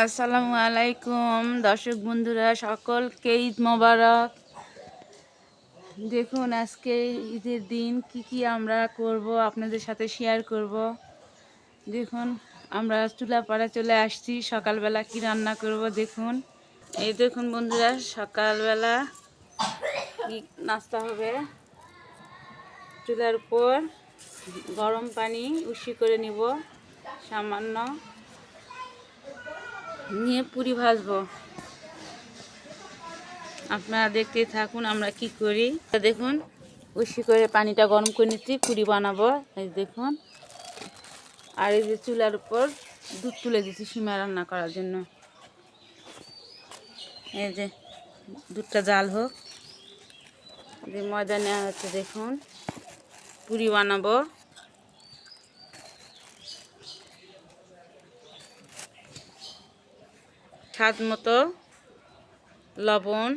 আসসালামু আলাইকুম দর্শক বন্ধুরা, সকলকে ঈদ মোবারক। দেখুন আজকে ঈদের দিন কি আমরা করব আপনাদের সাথে শেয়ার করব। দেখুন আমরা চুলাপাড়া চলে আসছি, সকালবেলা কি রান্না করব দেখুন। এই দেখুন বন্ধুরা, সকালবেলা কি নাস্তা হবে। চুলার উপর গরম পানি উষ্ণ করে নিব, সামান্য নিয়ে পুরি ভাজবো। আপনারা দেখতেই থাকুন আমরা কি করি। দেখুন উষ্ণ করে পানিটা গরম করে নিচ্ছি, পুরি বানাবো। এই দেখুন, আর এই যে চুলার উপর দুধ তুলে দিচ্ছি সিমা রান্না করার জন্য। এই যে দুধটা জাল হোক, যে ময়দা নেওয়া হচ্ছে। দেখুন পুরি বানাবো। স্বাদ মতো লবণ,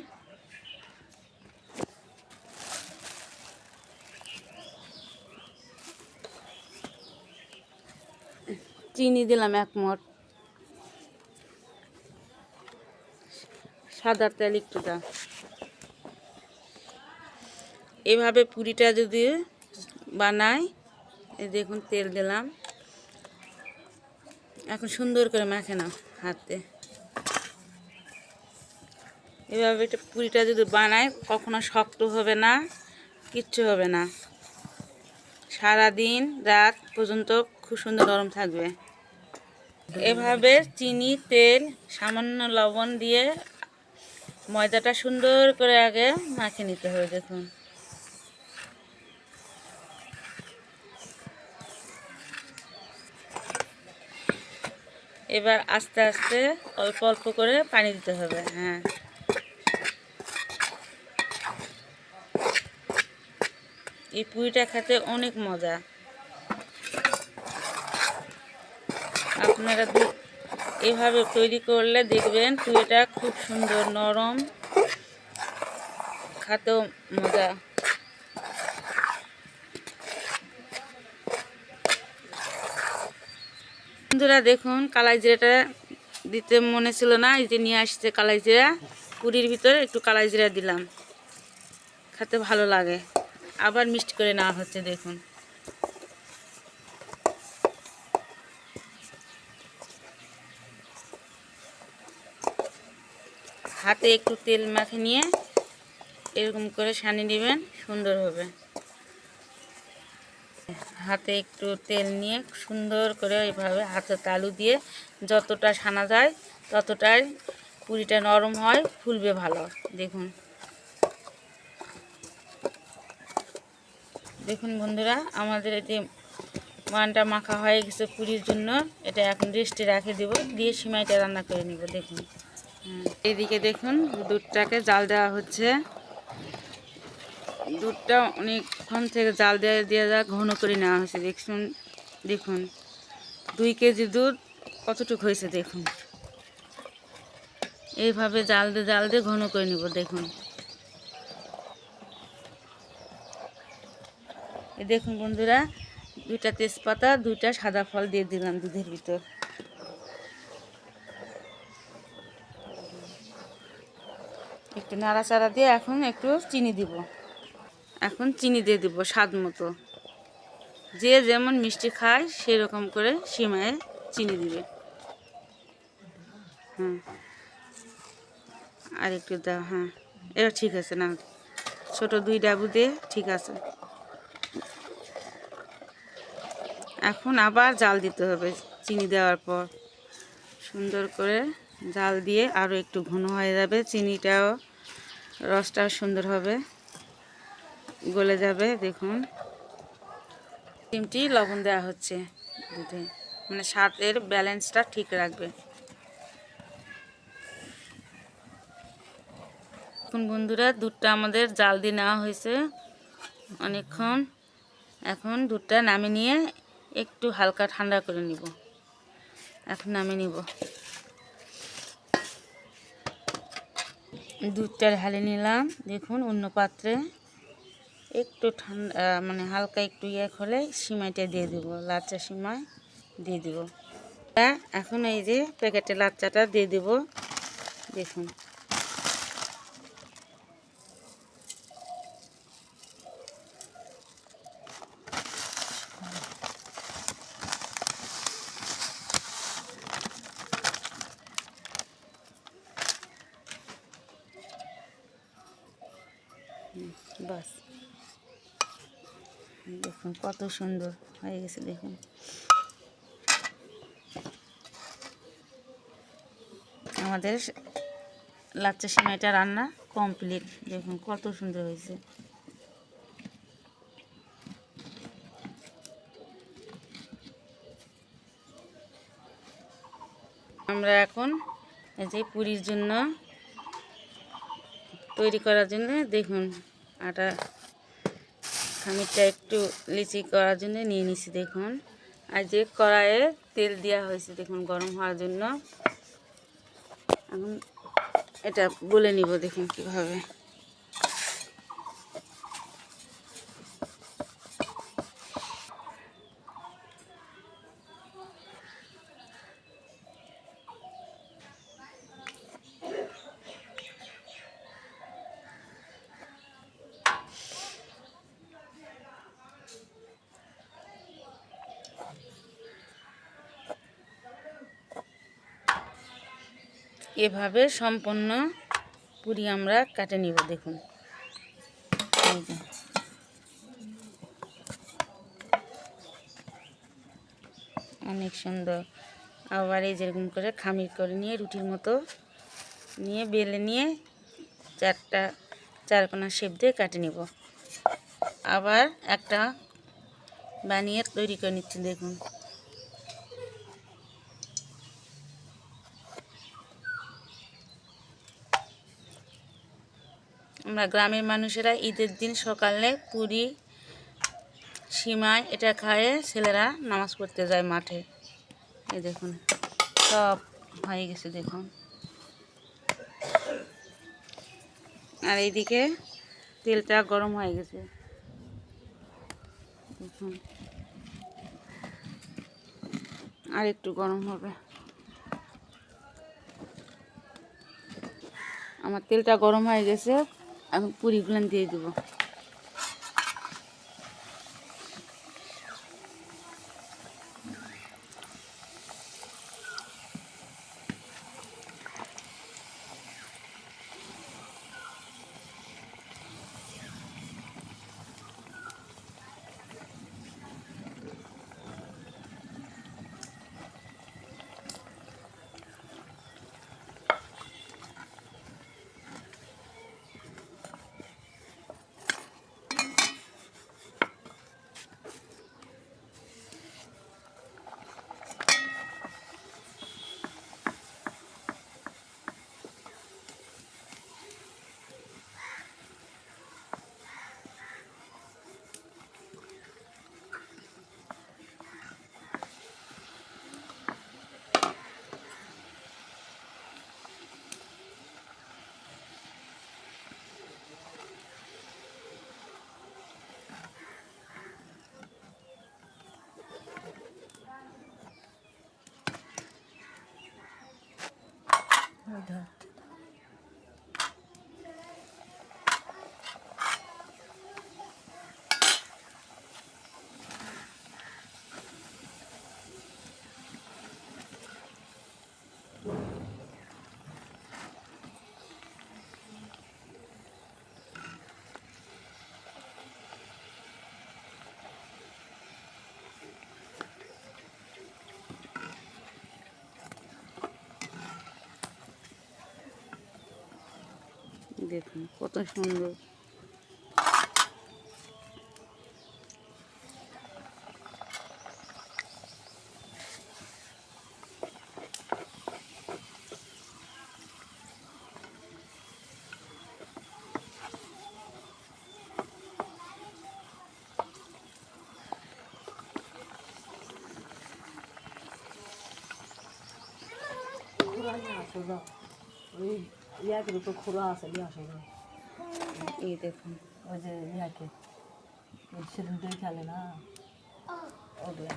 চিনি দিলাম 1 মট, সাদা তেল একটু দাও। এভাবে পুরিটা যদি বানাই, এই দেখুন তেল দিলাম। এখন সুন্দর করে মাখে নাও হাতে। এভাবে পুরিটা যদি বানায় কখনো শক্ত হবে না, কিচ্ছু হবে না। সারাদিন রাত পর্যন্ত খুব সুন্দর নরম থাকবে। এভাবে চিনি, তেল, সামান্য লবণ দিয়ে ময়দাটা সুন্দর করে আগে মাখিয়ে নিতে হবে। দেখুন এবার আস্তে আস্তে অল্প অল্প করে পানি দিতে হবে। হ্যাঁ, এই পুরিটা খেতে অনেক মজা। আপনারা এভাবে তৈরি করলে দেখবেন পুরিটা খুব সুন্দর নরম, খেতেও মজা। বন্ধুরা দেখুন, কালাই জিরাটা দিতে মনে ছিল না, এই যে নিয়ে আসছে কালাই জিরা। পুরির ভিতরে একটু কালাই জিরা দিলাম, খেতে ভালো লাগে। আবার মিক্সড করে নেওয়া হচ্ছে। দেখুন হাতে একটু তেল মাখে নিয়ে এরকম করে সানিয়ে নেবেন, সুন্দর হবে। হাতে একটু তেল নিয়ে সুন্দর করে এইভাবে হাতে তালু দিয়ে যতটা সানা যায় ততটাই পুরিটা নরম হয়, ফুলবে ভালো। দেখুন দেখুন বন্ধুরা, আমাদের এটি মানটা মাখা হয়ে গেছে পুরির জন্য। এটা এখন রেস্টে রেখে দেব, দিয়ে সিমাইটা রান্না করে নিব। দেখুন এদিকে দেখুন দুধটাকে জাল দেওয়া হচ্ছে। দুধটা অনেকক্ষণ থেকে জাল দিয়ে ঘন করে নেওয়া হয়েছে। দেখুন দেখুন 2 কেজি দুধ কতটুকু হয়েছে। দেখুন এইভাবে জাল দিয়ে ঘন করে নিব। দেখুন দেখুন বন্ধুরা, 2টা তেজপাতা, 2টা সাদা ফল দিয়ে দিলাম দুধের ভিতর। একটু নাড়াচাড়া দিয়ে এখন একটু চিনি দিব। এখন চিনি দিয়ে দিব স্বাদ মতো। যে যেমন মিষ্টি খায় সেরকম করে সিমায় চিনি দিবে। হ্যাঁ, আর একটু দাও। হ্যাঁ, এটা ঠিক আছে না, ছোট 2 ডাবু দিয়ে ঠিক আছে। এখন আবার জাল দিতে হবে চিনি দেওয়ার পর। সুন্দর করে জাল দিয়ে আরও একটু ঘন হয়ে যাবে, চিনিটাও রসটাও সুন্দর হবে, গলে যাবে। দেখুন চিমটি লবণ দেওয়া হচ্ছে দুধে, মানে স্বাদের ব্যালেন্সটা ঠিক রাখবে। এখন বন্ধুরা দুধটা আমাদের জাল দিয়ে নেওয়া হয়েছে অনেকক্ষণ। এখন দুধটা নামিয়ে নিয়ে একটু হালকা ঠান্ডা করে নিব। এখন নামিয়ে নিব। দুধটা ঢালে নিলাম। দেখুন অন্য পাত্রে একটু ঠান্ডা, মানে হালকা একটু হলে সিমাইটা দিয়ে দেবো, লাচ্চা সিমাই দিয়ে দেবো। এখন এই যে প্যাকেটে লাচ্চাটা দিয়ে দেব। দেখুন বাস, দেখুন কত সুন্দর হয়ে গেছে। দেখুন আমাদের লাচ্চা সিমাইটা রান্না কমপ্লিট। দেখুন কত সুন্দর হয়েছে। আমরা এখন এই যে পুরির জন্য তৈরি করার জন্য দেখুন আটা খামিরটা একটু লিচি করার জন্য নিয়ে নিছি। দেখুন আর যে কড়াইয়ে তেল দেওয়া হয়েছে দেখুন গরম হওয়ার জন্য। এখন এটা বলে নিব দেখুন কিভাবে। এভাবে সম্পূর্ণ পুরি আমরা কাটে নিব। দেখুন এই যে অনেক সুন্দর। আবার এই যেরকম করে খামির করে নিয়ে রুটির মতো নিয়ে বেলে নিয়ে চারকোনা শেপ দিয়ে কাটে নিব। আবার একটা বানিয়ে তৈরি করে নিচ্ছি। দেখুন আমরা গ্রামের মানুষেরা ঈদের দিন সকালে পুরি সিমাই এটা খায়ে ছেলেরা নামাজ পড়তে যায় মাঠে। এই দেখুন সব হয়ে গেছে। দেখুন আর এইদিকে তেলটা গরম হয়ে গেছে। দেখুন আর একটু গরম হবে। আমার তেলটা গরম হয়ে গেছে, এখন পুরিগুলো দিয়ে দেবো। দেখুন কত সুন্দর। ওই ইয়াকের উপর খোলা আছে নিয়ে আসো না। এই দেখুন ওই যে ইয়াকে সেদিন তুই খেলে না ওগুলো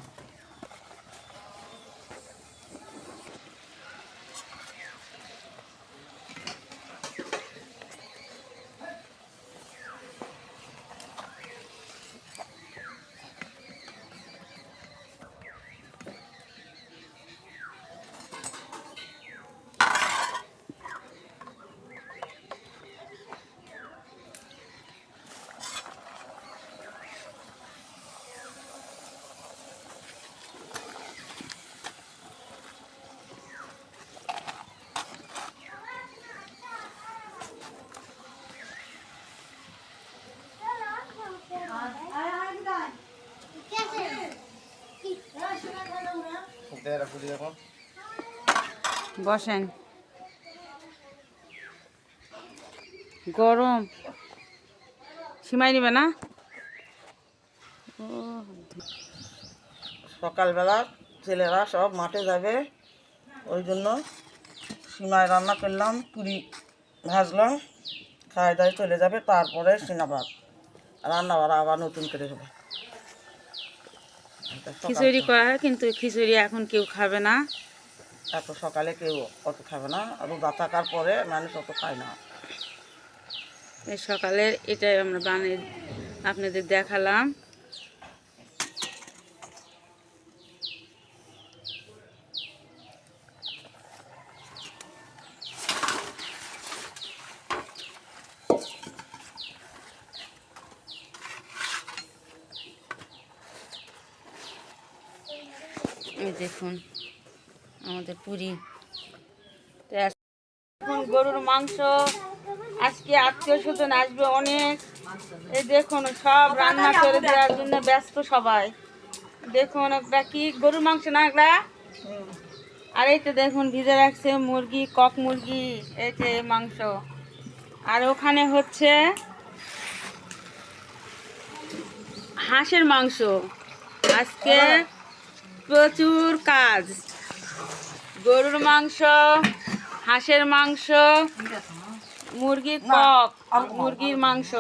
বসেন। গরম সীমাই নিবে না। সকালবেলা ছেলেরা সব মাঠে যাবে, ওই জন্য সিমাই রান্না করলাম, পুরি ভাজলাম, খাওয়া দাওয়া চলে যাবে, তারপরে সিনাবাদ রান্না বাড়া আবার নতুন করে হবে। খিচুড়ি করা হয়, কিন্তু খিচুড়ি এখন কেউ খাবে না। এত সকালে কেউ অত খাবে না, রোজা থাকার পরে মানুষ অত খায় না। এই সকালের এটাই আমরা বানিয়ে আপনাদের দেখালাম। এই দেখুন আমাদের পুরি। এখন গরুর মাংস, আজকে আত্মীয় স্বজন আসবে অনেক। এই দেখুন সব রান্না করে দেওয়ার জন্য ব্যস্ত সবাই। দেখুন একটা কি গরুর মাংস না একটা, আর এই তো দেখুন ভিজে রাখছে মুরগি, কক মুরগি, এই যে মাংস। আর ওখানে হচ্ছে হাঁসের মাংস। আজকে প্রচুর কাজ, গরুর মাংস, হাঁসের মাংস, মুরগির কক, মুরগির মাংস।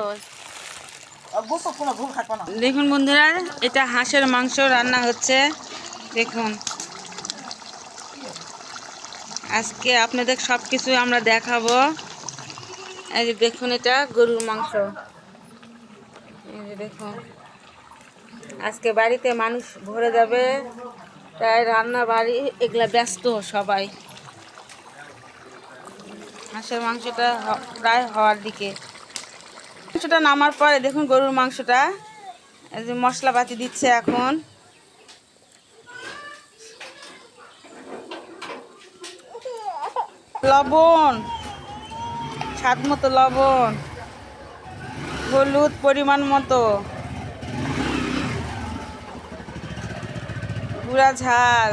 দেখুন বন্ধুরা, এটা হাঁসের মাংস রান্না হচ্ছে। দেখুন আজকে আপনাদের সব কিছু আমরা দেখাবো। এই যে দেখুন এটা গরুর মাংস। এই যে দেখুন আজকে বাড়িতে মানুষ ভরে যাবে, তাই রান্না বাড়ি এগুলা ব্যস্ত সবাই। হাঁসের মাংসটা প্রায় হওয়ার দিকে। মাংসটা নামার পরে দেখুন গরুর মাংসটা, এই যে মশলাপাতি দিচ্ছে এখন। লবণ, স্বাদ মতো লবণ, হলুদ পরিমাণ মতো, গুঁড়া ঝাল,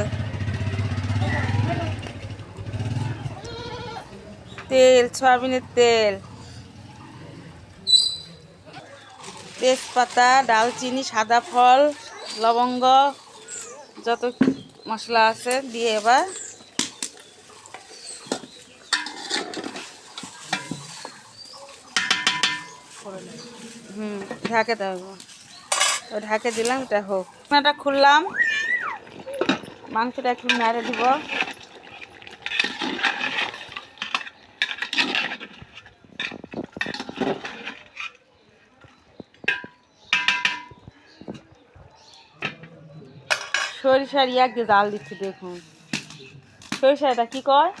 তেল, সয়াবিনের তেল, তেজপাতা, ডালচিনি, সাদা ফল, লবঙ্গ, যত মশলা আছে দিয়ে এবার ঢাকে দেবো। ঢাকে দিলাম, এটা হোক। ঢাকনাটা খুললাম, মাংসটা একটু নাড়ে দিব। সরিষার ইয়াক দিয়ে জাল দিচ্ছি। দেখুন সরিষাটা কি কয়,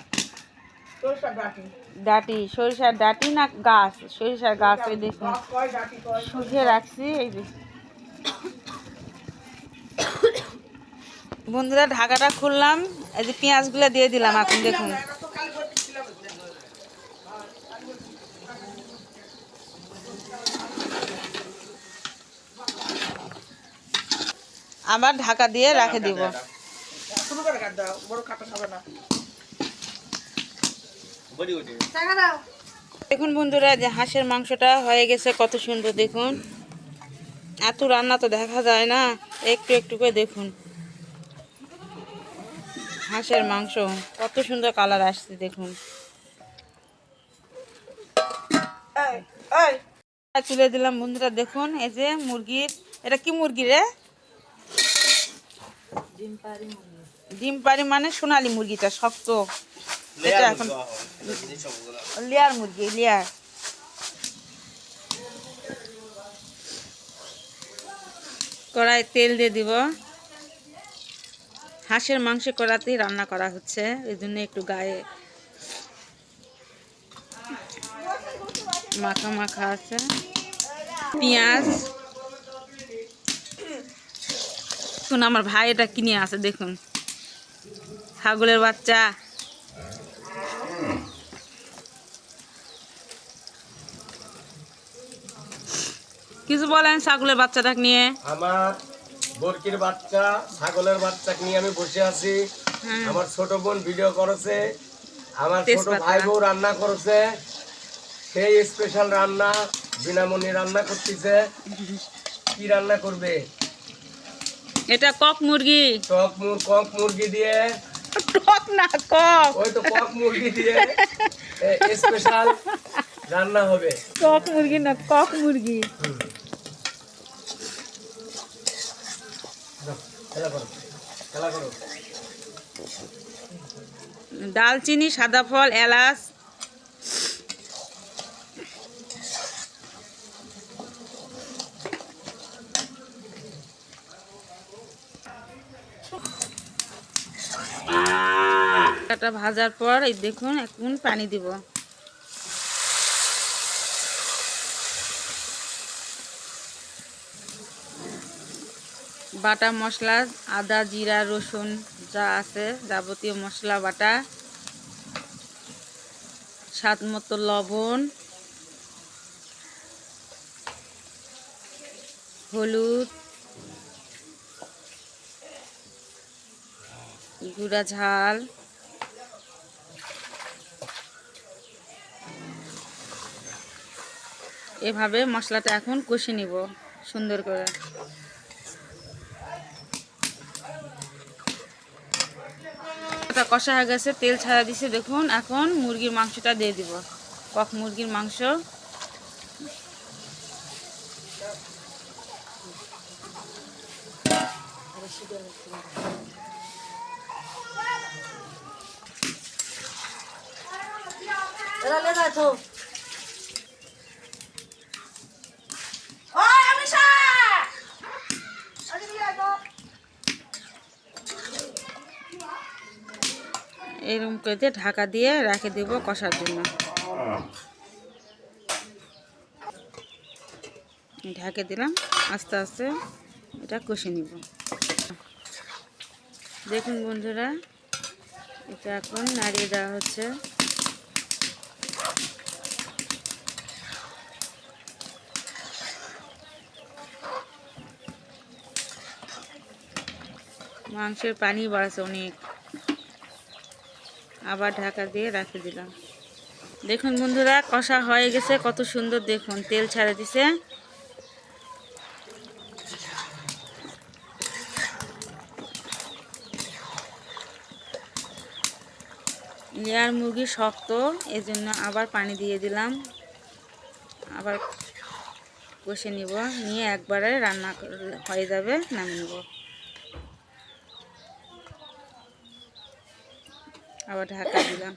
ডাটি, সরিষার ডাটি না গাছ, সরিষার গাছ। ওই দেখুন শুকিয়ে রাখছি। এই যে বন্ধুরা ঢাকাটা খুললাম, এই যে পেঁয়াজগুলো দিয়ে দিলাম এখন। দেখুন আবার ঢাকা দিয়ে রেখে দিব। দেখুন বন্ধুরা যে হাঁসের মাংসটা হয়ে গেছে, কত সুন্দর। দেখুন এত রান্না তো দেখা যায় না, একটু একটু করে দেখুন হাঁসের মাংস কত সুন্দর কালার আসছে। দেখুন তুলে দিলাম বন্ধুরা। দেখুন এই যে মুরগির, এটা কি মুরগি রে? ডিম পারি মানে সোনালী মুরগিটা শক্ত, এটা এখন লেয়ার মুরগি, লেয়ার। কড়াই তেল দিয়ে দিব। হাঁসের মাংস কড়াতেই রান্না করা হচ্ছে, এই জন্য একটু গায়ে মাখা মাখা আছে। পেঁয়াজ, দেখুন আমার ভাই এটা কিনে আছে। দেখুন ছাগলের বাচ্চা, কিছু বলেন ছাগলের বাচ্চাটা নিয়ে। আমার বরকির বাচ্চা, ছাগলের বাচ্চা নিয়ে আমি বসে আছি। হ্যাঁ। আমার ছোট বোন ভিডিও করেছে, আমার ছোট তেজপাতা। ভাই বউ রান্না করেছে, সেই স্পেশাল রান্না বিনামূল্যে রান্না করতেছে। কি রান্না করবে? এটা কক মুরগি। কক মুরগি দিয়ে, কক না কক, ওই তো কক মুরগি দিয়ে স্পেশাল রান্না হবে। কক মুরগি না কক মুরগি। যাও, খেলা করো, খেলা করো। দালচিনি, সাদা ফল, এলাচ, এটা ভাজার পর এই দেখুন এখন পানি দিব। বাটা মশলা, আদা, জিরা, রসুন যা আছে যাবতীয় মশলা বাটা, স্বাদ মতো লবণ, হলুদ, গুঁড়া ঝাল, এভাবে মশলাটা এখন কষে নিব সুন্দর করে। কষা হয়ে গেছে, তেল ছাড়া দিছে দেখুন। এখন মুরগির মাংসটা দিয়ে দিব, কক মুরগির মাংস। এরা লে যায় তো এরকম করে ঢাকা দিয়ে রেখে দেব কষার জন্য। ঢাকে দিলাম, আস্তে আস্তে এটা কষে নিব। দেখুন বন্ধুরা, এটা এখন নাড়িয়ে দেওয়া হচ্ছে। মাংসের পানি বাড়ছে অনেক, আবার ঢাকা দিয়ে রেখে দিলাম। দেখুন বন্ধুরা, কষা হয়ে গেছে, কত সুন্দর দেখুন তেল ছাড়ে দিছে। লেয়ার মুরগি শক্ত, এজন্য আবার পানি দিয়ে দিলাম, আবার কষে নিব, নিয়ে একবারে রান্না হয়ে যাবে, নামিয়ে নেব। আবার ঢাকা দিলাম,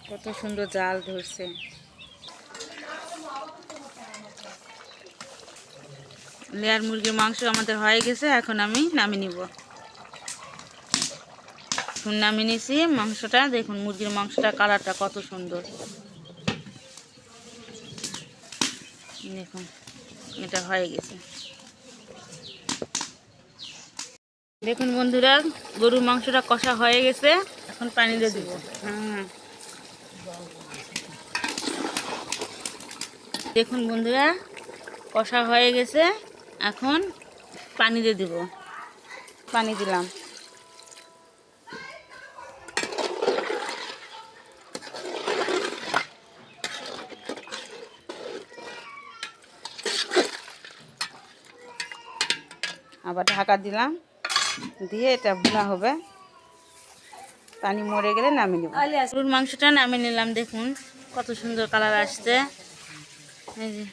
কত সুন্দর জাল ধরছে। লেয়ার মুরগির মাংস আমাদের হয়ে গেছে, এখন আমি নামিয়ে নিব। নামিয়ে নিয়েছি মাংসটা। দেখুন মুরগির মাংসটা কালারটা কত সুন্দর, দেখুন এটা হয়ে গেছে। দেখুন বন্ধুরা, গরুর মাংসটা কষা হয়ে গেছে, এখন পানি দিয়ে দিব। হ্যাঁ দেখুন বন্ধুরা, কষা হয়ে গেছে, এখন পানি দিয়ে দিব। পানি দিলাম। আবার ঢাকা দিলাম, দিয়ে এটা ভুনা হবে। পানি মরে গেলে নামিয়ে নেব। গরুর মাংসটা নামিয়ে নিলাম। দেখুন কত সুন্দর কালার আসছে। এই যে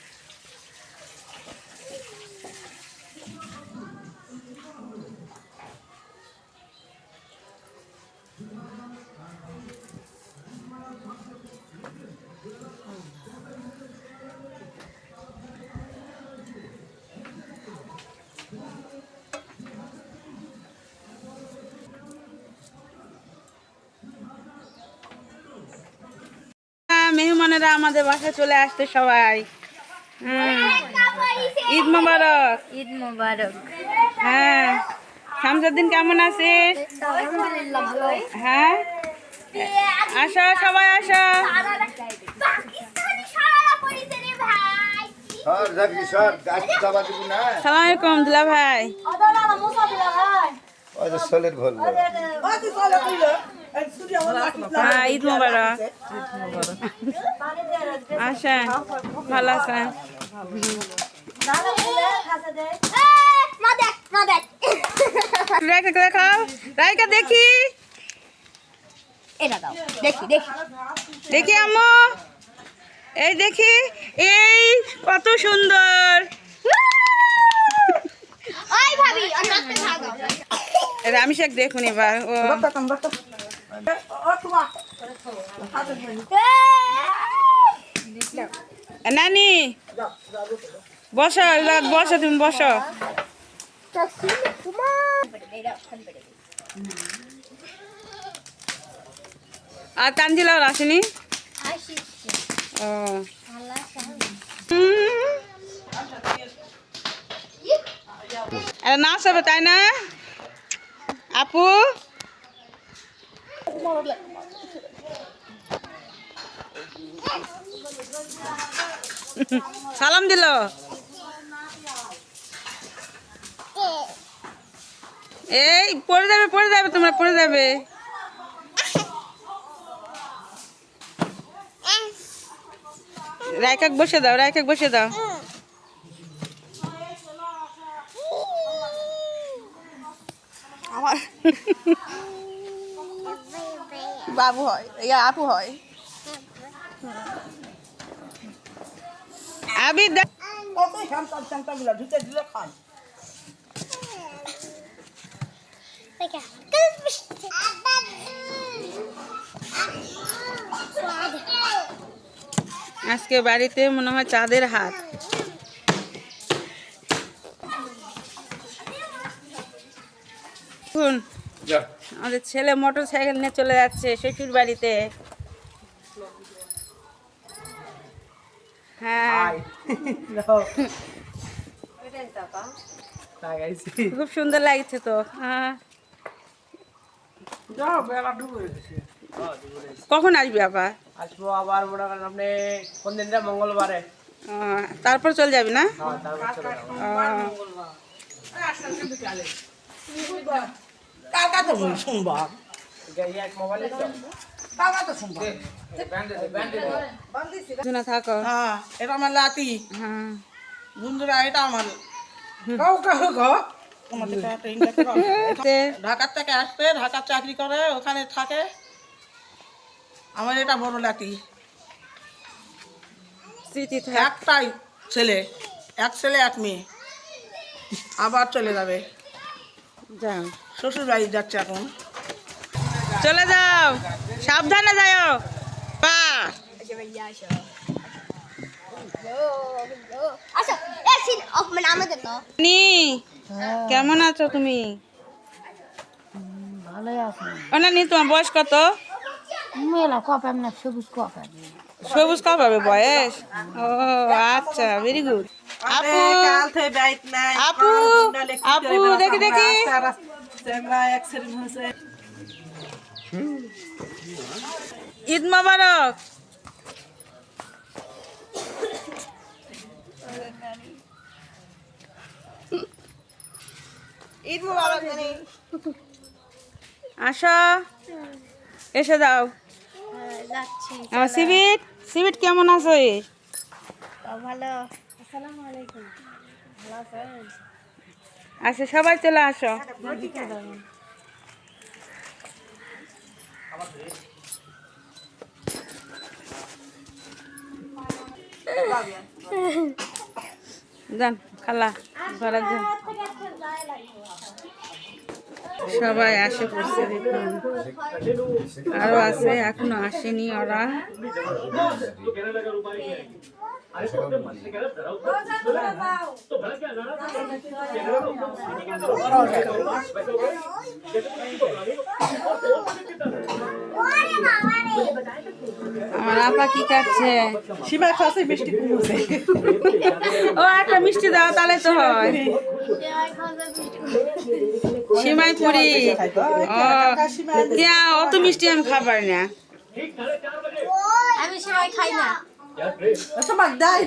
মেহমানেরা আমাদের বাসায় চলে আসতে সবাই। ঈদ মোবারক। ঈদ মোবারক। হ্যাঁ, শামসুদ্দিন কেমন আছিস? আলহামদুলিল্লাহ ভালো। হ্যাঁ, আসো সবাই আসো। পাকিস্তানি শালা পড়িছে রে ভাই। সালাম আলাইকুম দুলা ভাই। আদা না মুসা দিলা ভাই ওই তো চলে কইলো এই সূর্য আমার লাঠি হ্যাঁ, ঈদ মোবারক। আসেন, ভালো আছেন? মা দেখ রাইকা দেখাও, রাইকা দেখি, এটা দাও দেখি দেখি দেখি আম্মু, এই দেখি, এই কত সুন্দর। ওই ভাবি অন্যতে থাকো আমি শেখ দেখুন এবার। ও ও তোমা নানি বসো, এবার বসো, তুমি বসো। আর তানজিলাও আসেনি? ও এটা নাচ হবে তাই না আপু? সালাম দিল। এই পড়ে যাবে, তোমরা পড়ে যাবে। রাইকাক বসে দাও, রাইকাক বসে দাও। আমার বাবু হয়, ইয়া আপু হয়। আবি কত শ্যামটা গুলা ঢুকে দিলে খায়। আজকে বাড়িতে মনে হয় চাঁদের হাত। শুন, যা আমাদের ছেলে মোটর সাইকেল নিয়ে চলে যাচ্ছে শ্বশুর বাড়িতে। হ্যাঁ, খুব সুন্দর লাগছে তো। হ্যাঁ, কখন আসবি আবার? আসবো আবার মনে করেন আপনি কোন দিনটা মঙ্গলবারে। তারপর চলে যাবি না? কার কাছে শুনবা, মোবাইলে কার কাছে শুনবা। শোনা থাকো। হ্যাঁ, এটা আমার লাতি হ্যাঁ, বন্ধুরা, এটা আমার কাউ কাউ গো তোমাদের ঢাকার থেকে আসছে, ঢাকার চাকরি করে, ওখানে থাকে। আমার এটা বড় লাতি, স্মৃতি থাক। একটাই ছেলে, এক ছেলে এক মেয়ে, আবার চলে যাবে যাও, শ্বশুর বাড়ি যাচ্ছে এখন। চলে যাও, সাবধানে যাও। পা আচ্ছা সিন মানে আমাদের তো নি, কেমন আছো তুমি? ভালোই আছে। নি, তোমার বয়স কত? মেলা কপাম না, সবুজ কপাম। সবুজ কত হবে বয়স? ও আচ্ছা, ভেরি গুড। আপু আপু আপু দেখি দেখি, ঈদ মোবারক। ঈদ মোবারক। আসো, এসে দাও। যাচ্ছি আমার সিবিট, সিবিট কেমন আছো? ভালো আসসালামু আলাইকুম ভালো আছেন আচ্ছা, সবাই চলে আসো। যান খালা ঘরে যান। সবাই আসে পড়ছে, দেখুন আরো আছে, এখনো আসেনি ওরা। আমার আপা কি খাচ্ছে? সীমা খাসি মিষ্টি কুমুছে। ও একটা মিষ্টি দাও, তাহলে তো হয়। সিমাই পুরি। ও কে, অত মিষ্টি আমি খাবার না। আমি সবাই খাই না তোমার দেয়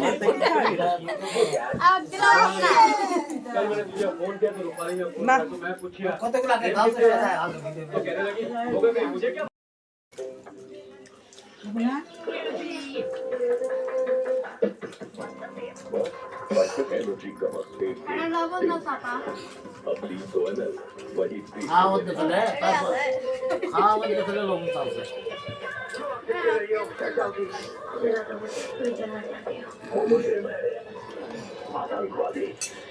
না কতগুলো আছে দাও সে খাওয়া দেখলে তারপর খাওয়া দেখলে লবণ চালছে Makan